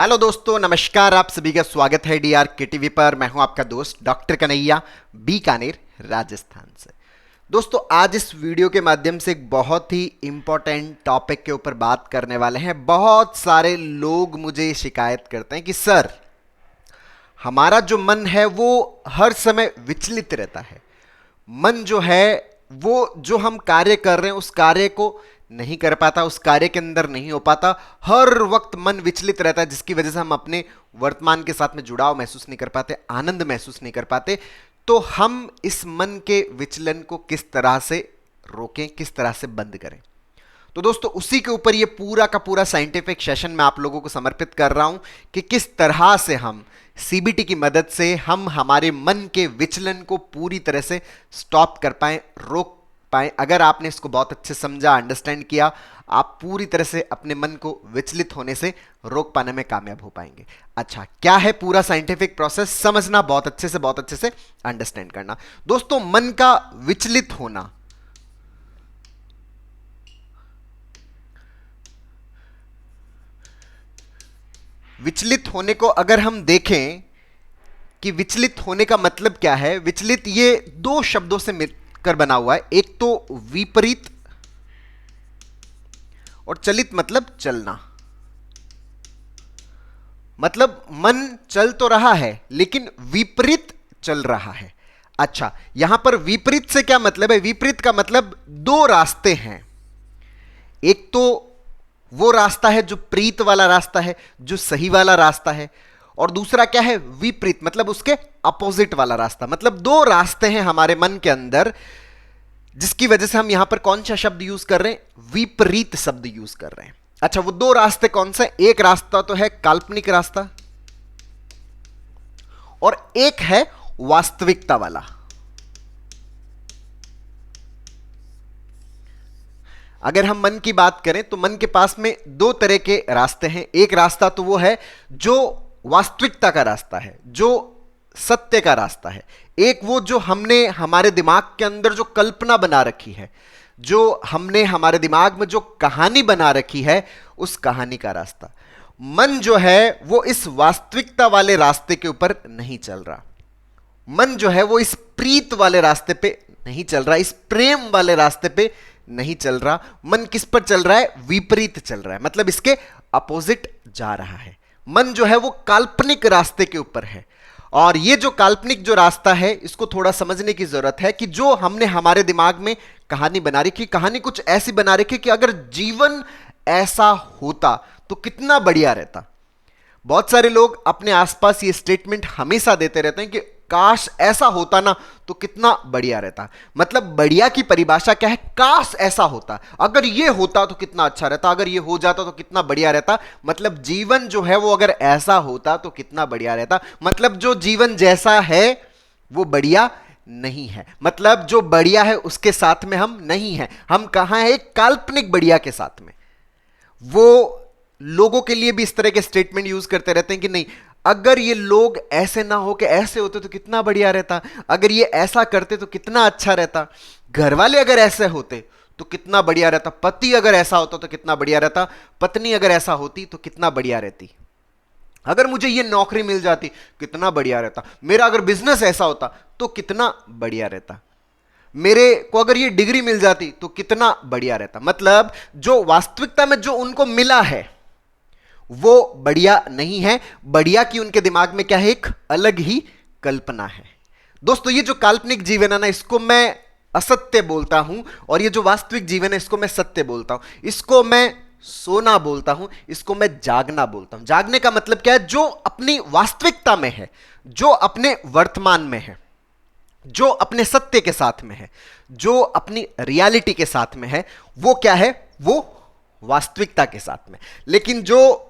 Hello दोस्तों, नमस्कार। आप सभी का स्वागत है डीआर के टीवी पर। मैं हूं आपका दोस्त डॉक्टर कन्हैया, बीकानेर, राजस्थान से। दोस्तों, आज इस वीडियो के माध्यम से एक बहुत ही इंपॉर्टेंट टॉपिक के ऊपर बात करने वाले हैं। बहुत सारे लोग मुझे शिकायत करते हैं कि सर, हमारा जो मन है वो हर समय विचलित रहता है। मन जो है वो जो हम कार्य कर रहे हैं उस कार्य को नहीं कर पाता, उस कार्य के अंदर नहीं हो पाता। हर वक्त मन विचलित रहता है, जिसकी वजह से हम अपने वर्तमान के साथ में जुड़ाव महसूस नहीं कर पाते, आनंद महसूस नहीं कर पाते। तो हम इस मन के विचलन को किस तरह से रोकें, किस तरह से बंद करें? तो दोस्तों, उसी के ऊपर ये पूरा का पूरा साइंटिफिक सेशन मैं आप लोगों को समर्पित कर रहा हूं कि किस तरह से हम सीबीटी की मदद से हम हमारे मन के विचलन को पूरी तरह से स्टॉप कर पाए, रोक पाए। अगर आपने इसको बहुत अच्छे समझा, अंडरस्टैंड किया, आप पूरी तरह से अपने मन को विचलित होने से रोक पाने में कामयाब हो पाएंगे। अच्छा, क्या है पूरा साइंटिफिक प्रोसेस? समझना, बहुत अच्छे से अंडरस्टैंड करना। दोस्तों, मन का विचलित होना, विचलित होने को अगर हम देखें कि विचलित होने का मतलब क्या है, विचलित ये दो शब्दों से मिलकर बना हुआ है। एक तो विपरीत और चलित मतलब चलना। मतलब मन चल तो रहा है लेकिन विपरीत चल रहा है। अच्छा, यहां पर विपरीत से क्या मतलब है? विपरीत का मतलब दो रास्ते हैं। एक तो वो रास्ता है जो प्रीत वाला रास्ता है, जो सही वाला रास्ता है, और दूसरा क्या है? विपरीत, मतलब उसके अपोजिट वाला रास्ता। मतलब दो रास्ते हैं हमारे मन के अंदर, जिसकी वजह से हम यहां पर कौन सा शब्द यूज कर रहे हैं? विपरीत शब्द यूज कर रहे हैं। अच्छा, वो दो रास्ते कौन से? एक रास्ता तो है काल्पनिक रास्ता और एक है वास्तविकता वाला। अगर हम मन की बात करें तो मन के पास में दो तरह के रास्ते हैं। एक रास्ता तो वो है जो वास्तविकता का रास्ता है, जो सत्य का रास्ता है। एक वो जो हमने हमारे दिमाग के अंदर जो कल्पना बना रखी है, जो हमने हमारे दिमाग में जो कहानी बना रखी है, उस कहानी का रास्ता। मन जो है वो इस वास्तविकता वाले रास्ते के ऊपर नहीं चल रहा। मन जो है वो इस प्रीत वाले रास्ते पे नहीं चल रहा, इस प्रेम वाले रास्ते पे नहीं चल रहा। मन किस पर चल रहा है? विपरीत चल रहा है, मतलब इसके अपोजिट जा रहा है। मन जो है वो काल्पनिक रास्ते के ऊपर है। और ये जो काल्पनिक जो रास्ता है, इसको थोड़ा समझने की जरूरत है कि जो हमने हमारे दिमाग में कहानी बना रखी, कहानी कुछ ऐसी बना रखी कि अगर जीवन ऐसा होता तो कितना बढ़िया रहता। बहुत सारे लोग अपने आसपास ये स्टेटमेंट हमेशा देते रहते हैं कि काश ऐसा होता ना तो कितना बढ़िया रहता। मतलब बढ़िया की परिभाषा क्या है? काश ऐसा होता, अगर ये होता तो कितना अच्छा रहता, अगर ये हो जाता तो कितना बढ़िया रहता। मतलब जीवन जो है वो अगर ऐसा होता तो कितना बढ़िया रहता। मतलब जो जीवन जैसा है वो बढ़िया नहीं है। मतलब जो बढ़िया है उसके साथ में हम नहीं हैं। हम कहां हैं? एक काल्पनिक बढ़िया के साथ में। वो लोगों के लिए भी इस तरह के स्टेटमेंट यूज करते रहते हैं कि नहीं, अगर ये लोग ऐसे ना हो के ऐसे होते तो कितना बढ़िया रहता, अगर ये ऐसा करते तो कितना अच्छा रहता, घर वाले अगर ऐसे होते तो कितना बढ़िया रहता, पति अगर ऐसा होता तो कितना बढ़िया रहता, पत्नी अगर ऐसा होती तो कितना बढ़िया रहती, अगर मुझे ये नौकरी मिल जाती कितना बढ़िया रहता, मेरा अगर बिजनेस ऐसा होता तो कितना बढ़िया रहता, मेरे को अगर ये डिग्री मिल जाती तो कितना बढ़िया रहता। मतलब जो वास्तविकता में जो उनको मिला है वो बढ़िया नहीं है। बढ़िया की उनके दिमाग में क्या है? एक अलग ही कल्पना है। दोस्तों, ये जो काल्पनिक जीवन है ना, इसको मैं असत्य बोलता हूं, और ये जो वास्तविक जीवन है इसको मैं सत्य बोलता हूं। इसको मैं सोना बोलता हूं, इसको मैं जागना बोलता हूं। जागने का मतलब क्या है? जो अपनी वास्तविकता में है, जो अपने वर्तमान में है, जो अपने सत्य के साथ में है, जो अपनी रियलिटी के साथ में है, वो क्या है? वो वास्तविकता के साथ में। लेकिन जो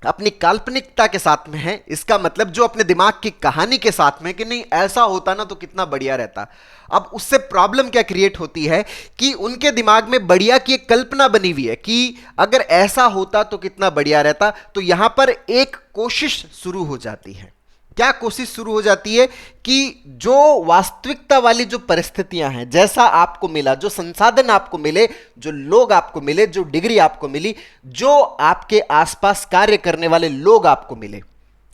अपनी काल्पनिकता के साथ में है, इसका मतलब जो अपने दिमाग की कहानी के साथ में कि नहीं ऐसा होता ना तो कितना बढ़िया रहता। अब उससे प्रॉब्लम क्या क्रिएट होती है कि उनके दिमाग में बढ़िया की एक कल्पना बनी हुई है कि अगर ऐसा होता तो कितना बढ़िया रहता। तो यहां पर एक कोशिश शुरू हो जाती है क्या कोशिश शुरू हो जाती है कि जो वास्तविकता वाली जो परिस्थितियां हैं, जैसा आपको मिला, जो संसाधन आपको मिले, जो लोग आपको मिले, जो डिग्री आपको मिली, जो आपके आसपास कार्य करने वाले लोग आपको मिले,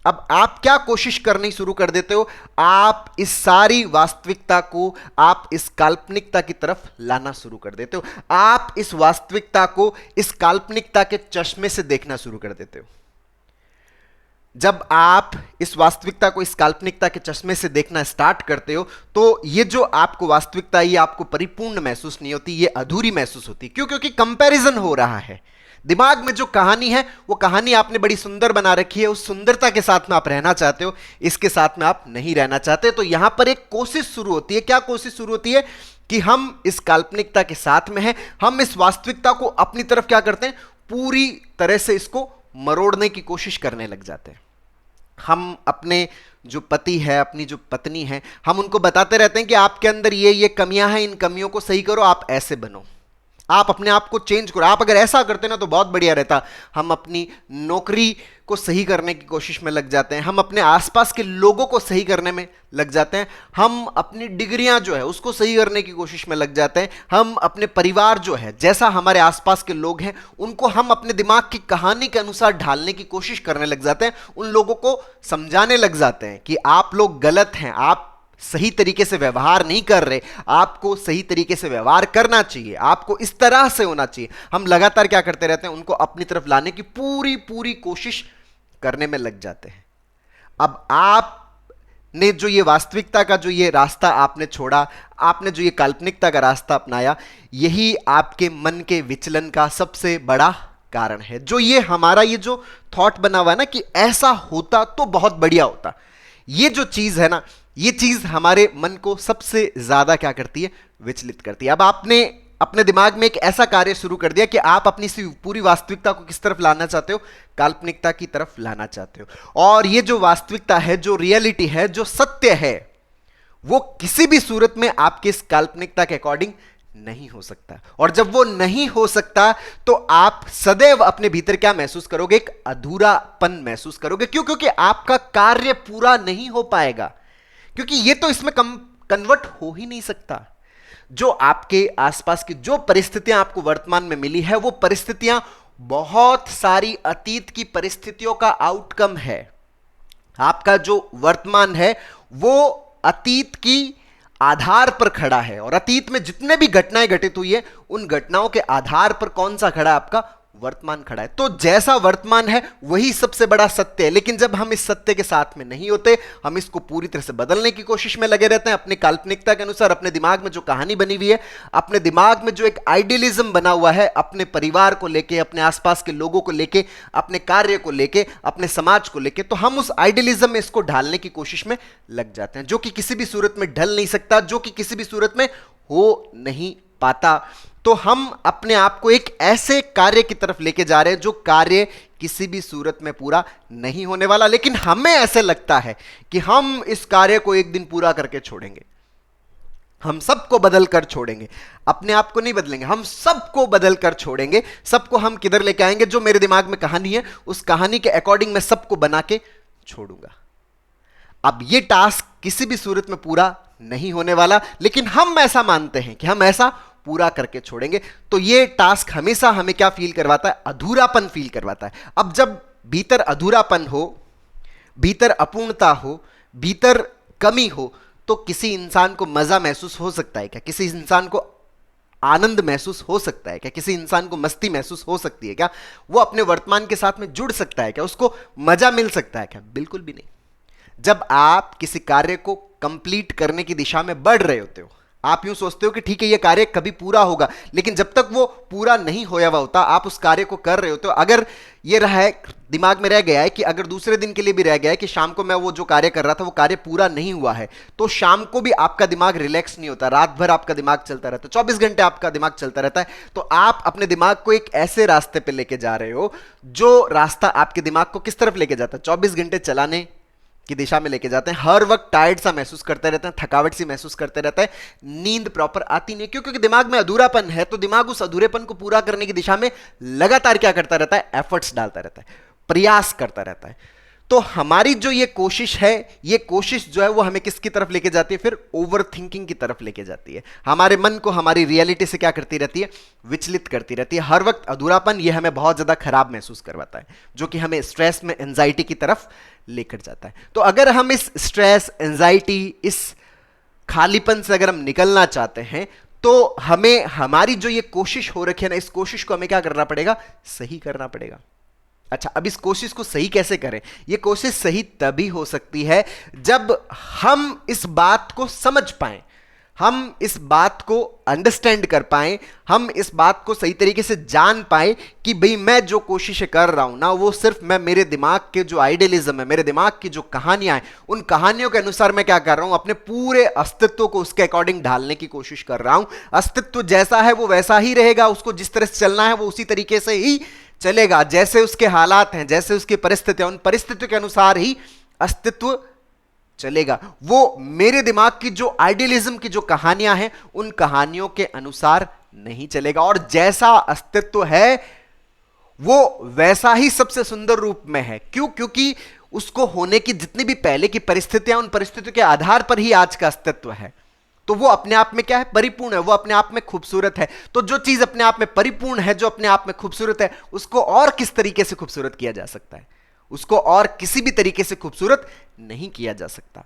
अब आप क्या कोशिश करनी शुरू कर देते हो? आप इस सारी वास्तविकता को, आप इस काल्पनिकता की तरफ लाना शुरू कर देते हो। आप इस वास्तविकता को इस काल्पनिकता के चश्मे से देखना शुरू कर देते हो। जब आप इस वास्तविकता को इस काल्पनिकता के चश्मे से देखना स्टार्ट करते हो, तो ये जो आपको वास्तविकता, ये आपको परिपूर्ण महसूस नहीं होती, ये अधूरी महसूस होती। क्यों? क्योंकि कंपैरिजन हो रहा है। दिमाग में जो कहानी है, वो कहानी आपने बड़ी सुंदर बना रखी है, उस सुंदरता के साथ में आप रहना चाहते हो, इसके साथ में आप नहीं रहना चाहते। तो यहां पर एक कोशिश शुरू होती है। क्या कोशिश शुरू होती है? कि हम इस काल्पनिकता के साथ में हैं, हम इस वास्तविकता को अपनी तरफ क्या करते हैं, पूरी तरह से इसको मरोड़ने की कोशिश करने लग जाते हैं। हम अपने जो पति है, अपनी जो पत्नी है, हम उनको बताते रहते हैं कि आपके अंदर ये कमियां हैं, इन कमियों को सही करो, आप ऐसे बनो, आप अपने आप को चेंज करो, आप अगर ऐसा करते ना तो बहुत बढ़िया रहता। हम अपनी नौकरी को सही करने की कोशिश में लग जाते हैं, हम अपने आसपास के लोगों को सही करने में लग जाते हैं, हम अपनी डिग्रियां जो है उसको सही करने की कोशिश में लग जाते हैं, हम अपने परिवार जो है, जैसा हमारे आसपास के लोग हैं, उनको हम अपने दिमाग की कहानी के अनुसार ढालने की कोशिश करने लग जाते हैं, उन लोगों को समझाने लग जाते हैं कि आप लोग गलत हैं, आप सही तरीके से व्यवहार नहीं कर रहे, आपको सही तरीके से व्यवहार करना चाहिए, आपको इस तरह से होना चाहिए। हम लगातार क्या करते रहते हैं, उनको अपनी तरफ लाने की पूरी पूरी कोशिश करने में लग जाते हैं। अब आपने जो ये वास्तविकता का जो ये रास्ता आपने छोड़ा, आपने जो ये काल्पनिकता का रास्ता अपनाया, यही आपके मन के विचलन का सबसे बड़ा कारण है। जो ये हमारा ये जो थॉट बना हुआ है ना कि ऐसा होता तो बहुत बढ़िया होता, ये जो चीज है ना, ये चीज हमारे मन को सबसे ज्यादा क्या करती है, विचलित करती है। अब आपने अपने दिमाग में एक ऐसा कार्य शुरू कर दिया कि आप अपनी पूरी वास्तविकता को किस तरफ लाना चाहते हो, काल्पनिकता की तरफ लाना चाहते हो। और ये जो वास्तविकता है, जो रियलिटी है, जो सत्य है, वो किसी भी सूरत में आपके इस काल्पनिकता के अकॉर्डिंग नहीं हो सकता। और जब वो नहीं हो सकता तो आप सदैव अपने भीतर क्या महसूस करोगे, एक अधूरापन महसूस करोगे। क्यों? क्योंकि आपका कार्य पूरा नहीं हो पाएगा, क्योंकि ये तो इसमें कन्वर्ट हो ही नहीं सकता। जो आपके आसपास की जो परिस्थितियां आपको वर्तमान में मिली है, वो परिस्थितियां बहुत सारी अतीत की परिस्थितियों का आउटकम है। आपका जो वर्तमान है वो अतीत की आधार पर खड़ा है, और अतीत में जितने भी घटनाएं घटित हुई है, उन घटनाओं के आधार पर कौन सा खड़ा है, आपका वर्तमान खड़ा है। तो जैसा वर्तमान है वही सबसे बड़ा सत्य है। लेकिन जब हम इस सत्य के साथ में नहीं होते, हम इसको पूरी तरह से बदलने की कोशिश में लगे रहते हैं, अपनी काल्पनिकता के अनुसार, अपने दिमाग में जो कहानी बनी हुई है, अपने दिमाग में जो एक आइडियलिज्म बना हुआ है, अपने परिवार को लेके, अपने आसपास के लोगों को लेके, अपने कार्य को लेके, अपने समाज को लेके, तो हम उस आइडियलिज्म में इसको ढालने की कोशिश में लग जाते हैं, जो कि किसी भी सूरत में ढल नहीं सकता, जो कि किसी भी सूरत में हो नहीं पाता। तो हम अपने आप को एक ऐसे कार्य की तरफ लेके जा रहे हैं जो कार्य किसी भी सूरत में पूरा नहीं होने वाला, लेकिन हमें ऐसे लगता है कि हम इस कार्य को एक दिन पूरा करके छोड़ेंगे, हम सबको बदल कर छोड़ेंगे। अपने आप को नहीं बदलेंगे, हम सबको बदल कर छोड़ेंगे। सबको हम किधर लेके आएंगे, जो मेरे दिमाग में कहानी है उस कहानी के अकॉर्डिंग मैं सबको बना के छोड़ूंगा। अब ये टास्क किसी भी सूरत में पूरा नहीं होने वाला, लेकिन हम ऐसा मानते हैं कि हम ऐसा पूरा करके छोड़ेंगे। तो ये टास्क हमेशा हमें क्या फील करवाता है, अधूरापन फील करवाता है। अब जब भीतर अधूरापन हो, भीतर अपूर्णता हो, भीतर कमी हो, तो किसी इंसान को मजा महसूस हो सकता है क्या? किसी इंसान को आनंद महसूस हो सकता है क्या? किसी इंसान को मस्ती महसूस हो सकती है क्या? वो अपने वर्तमान के साथ में जुड़ सकता है क्या? उसको मजा मिल सकता है क्या? बिल्कुल भी नहीं। जब आप किसी कार्य को कंप्लीट करने की दिशा में बढ़ रहे होते हो, आप यूं सोचते हो कि ठीक है ये कार्य कभी पूरा होगा, लेकिन जब तक वो पूरा नहीं होया हुआ होता, आप उस कार्य को कर रहे होते हो। अगर ये रहा है, दिमाग में रह गया है कि अगर दूसरे दिन के लिए भी रह गया है कि शाम को मैं वो जो कार्य कर रहा था वो कार्य पूरा नहीं हुआ है, तो शाम को भी आपका दिमाग रिलैक्स नहीं होता, रात भर आपका दिमाग चलता रहता है, 24 घंटे आपका दिमाग चलता रहता है। तो आप अपने दिमाग को एक ऐसे रास्ते पे लेके जा रहे हो जो रास्ता आपके दिमाग को किस तरफ लेके जाता है, 24 घंटे चलाने की दिशा में लेके जाते हैं। हर वक्त टायर्ड सा महसूस करते रहते हैं, थकावट सी महसूस करते रहता है, नींद प्रॉपर आती नहीं। क्यों? क्योंकि दिमाग में अधूरापन है, तो दिमाग उस अधूरेपन को पूरा करने की दिशा में लगातार क्या करता रहता है, एफर्ट्स डालता रहता है, प्रयास करता रहता है। तो हमारी जो ये कोशिश है, ये कोशिश जो है वो हमें किसकी तरफ लेके जाती है? फिर ओवर थिंकिंग की तरफ लेके जाती है। हमारे मन को हमारी रियलिटी से क्या करती रहती है? विचलित करती रहती है। हर वक्त अधूरापन ये हमें बहुत ज्यादा खराब महसूस करवाता है, जो कि हमें स्ट्रेस में एंजाइटी की तरफ लेकर जाता है। तो अगर हम इस स्ट्रेस, एंजाइटी, इस खालीपन से अगर हम निकलना चाहते हैं, तो हमें हमारी जो ये कोशिश हो रखी है ना, इस कोशिश को हमें क्या करना पड़ेगा? सही करना पड़ेगा। अच्छा, अब इस कोशिश को सही कैसे करें? ये कोशिश सही तभी हो सकती है जब हम इस बात को समझ पाएं, हम इस बात को अंडरस्टैंड कर पाएं, हम इस बात को सही तरीके से जान पाएं कि भाई मैं जो कोशिशें कर रहा हूं ना, वो सिर्फ मैं मेरे दिमाग के जो आइडियलिज्म है, मेरे दिमाग की जो कहानियां हैं, उन कहानियों के अनुसार मैं क्या कर रहा हूं? अपने पूरे अस्तित्व को उसके अकॉर्डिंग ढालने की कोशिश कर रहा हूं। अस्तित्व जैसा है वो वैसा ही रहेगा, उसको जिस तरह से चलना है वो उसी तरीके से ही चलेगा, जैसे उसके हालात हैं, जैसे उसकी परिस्थितियां, उन परिस्थितियों के अनुसार ही अस्तित्व चलेगा। वो मेरे दिमाग की जो आइडियलिज्म की जो कहानियां हैं, उन कहानियों के अनुसार नहीं चलेगा। और जैसा अस्तित्व है वो वैसा ही सबसे सुंदर रूप में है। क्यों? क्योंकि उसको होने की जितनी भी पहले की परिस्थितियां, उन परिस्थितियों के आधार पर ही आज का अस्तित्व है। तो वो अपने आप में क्या है? परिपूर्ण है, वो अपने आप में खूबसूरत है। तो जो चीज अपने आप में परिपूर्ण है, जो अपने आप में खूबसूरत है, उसको और किस तरीके से खूबसूरत किया जा सकता है? उसको और किसी भी तरीके से खूबसूरत नहीं किया जा सकता।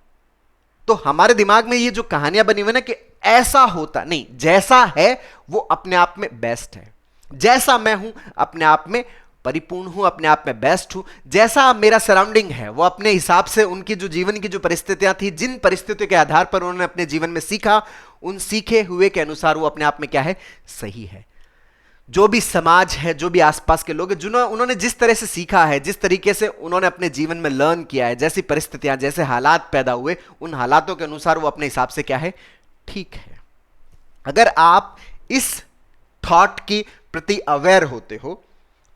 तो हमारे दिमाग में ये जो कहानियां बनी हुई ना कि ऐसा होता नहीं, जैसा है वो अपने आप में बेस्ट है, जैसा मैं हूं अपने आप में परिपूर्ण हूं, अपने आप में बेस्ट हूं, जैसा मेरा सराउंडिंग है वो अपने हिसाब से, उनकी जो जीवन की जो परिस्थितियां थी, जिन परिस्थितियों के आधार पर उन्होंने अपने जीवन में सीखा, उन सीखे हुए के अनुसार वो अपने आप में क्या है? सही है। जो भी समाज है, जो भी आसपास के लोग हैं, जिन्होंने उन्होंने जिस तरह से सीखा है, जिस तरीके से उन्होंने अपने जीवन में लर्न किया है, जैसी परिस्थितियां, जैसे हालात पैदा हुए, उन हालातों के अनुसार वो अपने हिसाब से क्या है? ठीक है। अगर आप इस थॉट की प्रति अवेयर होते हो,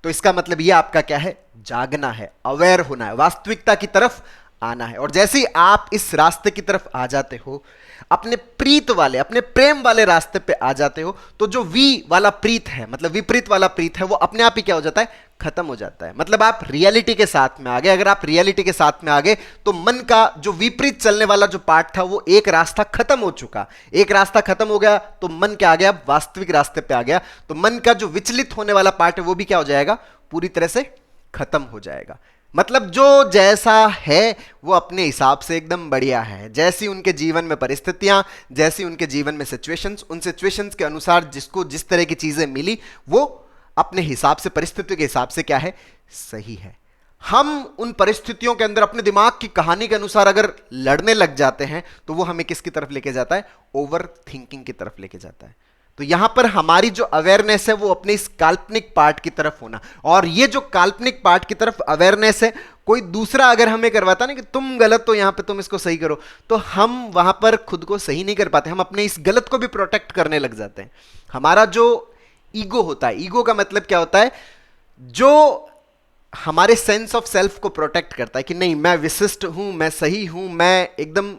तो इसका मतलब ये आपका क्या है? जागना है, अवेयर होना है, वास्तविकता की तरफ आना है। और जैसे ही आप इस रास्ते की तरफ आ जाते हो, अपने प्रीत वाले, अपने प्रेम वाले रास्ते पे आ जाते हो, तो जो वी वाला प्रीत है, मतलब विपरीत वाला प्रीत है, वो अपने आप ही क्या हो जाता है? खत्म हो जाता है। मतलब आप रियलिटी के साथ में आ गए। अगर आप रियलिटी के साथ में आ गए, तो मन का जो विपरीत चलने वाला जो पार्ट था, वो एक रास्ता खत्म हो चुका। एक रास्ता खत्म हो गया तो मन क्या आ गया? वास्तविक रास्ते पे आ गया। तो मन का जो विचलित होने वाला पार्ट है, वो भी क्या हो जाएगा? पूरी तरह से खत्म हो जाएगा। मतलब जो जैसा है वो अपने हिसाब से एकदम बढ़िया है। जैसी उनके जीवन में परिस्थितियां, जैसी उनके जीवन में सिचुएशंस, उन सिचुएशंस के अनुसार जिसको जिस तरह की चीजें मिली, वो अपने हिसाब से, परिस्थितियों के हिसाब से क्या है? सही है। हम उन परिस्थितियों के अंदर अपने दिमाग की कहानी के अनुसार अगर लड़ने लग जाते हैं, तो वो हमें किसकी तरफ लेके जाता है? ओवर थिंकिंग की तरफ लेके जाता है। तो यहां पर हमारी जो अवेयरनेस है वो अपने इस काल्पनिक पार्ट की तरफ होना, और ये जो काल्पनिक पार्ट की तरफ अवेयरनेस है, कोई दूसरा अगर हमें करवाता ना कि तुम गलत हो, यहां पे तुम इसको सही करो, तो हम वहां पर खुद को सही नहीं कर पाते। हम अपने इस गलत को भी प्रोटेक्ट करने लग जाते हैं। हमारा जो ईगो होता है, ईगो का मतलब क्या होता है? जो हमारे सेंस ऑफ सेल्फ को प्रोटेक्ट करता है कि नहीं, मैं विशिष्ट हूं, मैं सही हूं, मैं एकदम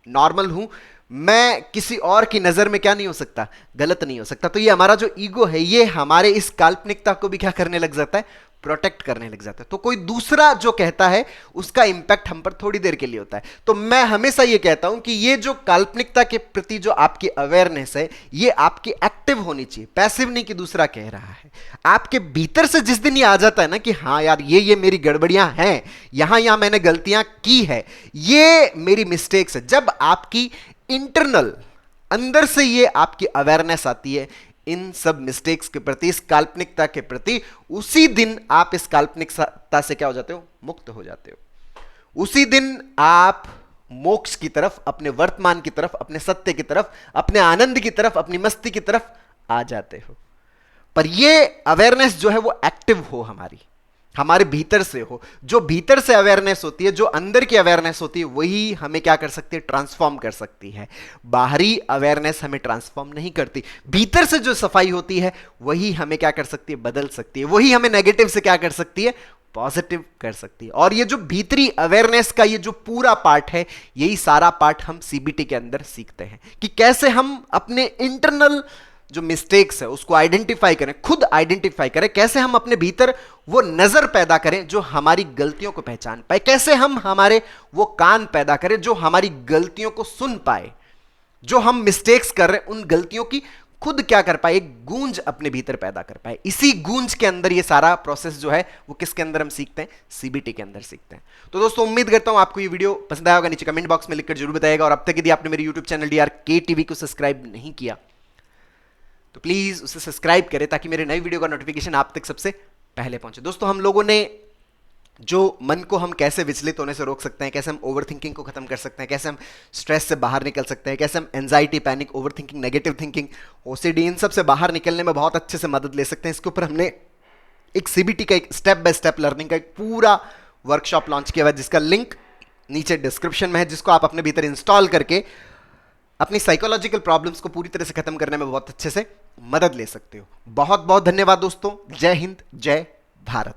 नॉर्मल हूं, मैं किसी और की नजर में क्या नहीं हो सकता? गलत नहीं हो सकता। तो ये हमारा जो ईगो है, ये हमारे इस काल्पनिकता को भी क्या करने लग जाता है? प्रोटेक्ट करने लग जाता है। तो कोई दूसरा जो कहता है, उसका इंपैक्ट हम पर थोड़ी देर के लिए होता है। तो मैं हमेशा ये कहता हूं कि ये जो काल्पनिकता के प्रति जो आपकी अवेयरनेस है, ये आपकी एक्टिव होनी चाहिए, पैसिव नहीं कि दूसरा कह रहा है। आपके भीतर से जिस दिन ये आ जाता है ना कि हाँ यार, ये मेरी गड़बड़ियां हैं, यहां मैंने गलतियां की है, ये मेरी मिस्टेक्स है, जब आपकी इंटरनल अंदर से ये आपकी अवेयरनेस आती है इन सब मिस्टेक्स के प्रति, इस काल्पनिकता के प्रति, उसी दिन आप इस काल्पनिकता से क्या हो जाते हो? मुक्त हो जाते हो। उसी दिन आप मोक्ष की तरफ, अपने वर्तमान की तरफ, अपने सत्य की तरफ, अपने आनंद की तरफ, अपनी मस्ती की तरफ आ जाते हो। पर ये अवेयरनेस जो है वो एक्टिव हो, हमारे भीतर से हो। जो भीतर से अवेयरनेस होती है, जो अंदर की अवेयरनेस होती है, वही हमें क्या कर सकती है? ट्रांसफॉर्म कर सकती है। बाहरी अवेयरनेस हमें ट्रांसफॉर्म नहीं करती। भीतर से जो सफाई होती है, वही हमें क्या कर सकती है? बदल सकती है। वही हमें नेगेटिव से क्या कर सकती है? पॉजिटिव कर सकती है। और ये जो भीतरी अवेयरनेस का ये जो पूरा पार्ट है, यही सारा पार्ट हम सीबीटी के अंदर सीखते हैं कि कैसे हम अपने इंटरनल जो मिस्टेक्स है उसको आइडेंटिफाई करें, खुद आइडेंटिफाई करें, कैसे हम अपने भीतर वो नजर पैदा करें जो हमारी गलतियों को पहचान पाए, कैसे हम हमारे वो कान पैदा करें जो हमारी गलतियों को सुन पाए, जो हम मिस्टेक्स कर रहे हैं उन गलतियों की खुद क्या कर पाए, एक गूंज अपने भीतर पैदा कर पाए। इसी गूंज के अंदर ये सारा प्रोसेस जो है वो किसके अंदर हम सीखते हैं, सीबीटी के अंदर सीखते हैं। तो दोस्तों उम्मीद करता हूं आपको ये वीडियो पसंद आया होगा, नीचे कमेंट बॉक्स में लिखकर जरूर बताइएगा। और अब तक यदि आपने मेरे यूट्यूब चैनल DRK TV को सब्सक्राइब नहीं किया तो प्लीज उसे सब्सक्राइब करें ताकि मेरे नई वीडियो का नोटिफिकेशन आप तक सबसे पहले पहुंचे। दोस्तों हम लोगों ने जो मन को हम कैसे विचलित होने से रोक सकते हैं, कैसे हम ओवर थिंकिंग को खत्म कर सकते हैं, कैसे हम स्ट्रेस से बाहर निकल सकते हैं, कैसे हम anxiety, panic, over thinking, negative thinking, OCD, इन सब से बाहर निकलने में बहुत अच्छे से मदद ले सकते हैं, इसके ऊपर हमने एक CBT का एक स्टेप बाय स्टेप लर्निंग का एक पूरा वर्कशॉप लॉन्च किया हुआ है जिसका लिंक नीचे डिस्क्रिप्शन में है, जिसको आप अपने भीतर इंस्टॉल करके अपनी साइकोलॉजिकल प्रॉब्लम्स को पूरी तरह से खत्म करने में बहुत अच्छे से मदद ले सकते हो। बहुत बहुत धन्यवाद दोस्तों। जय हिंद, जय भारत।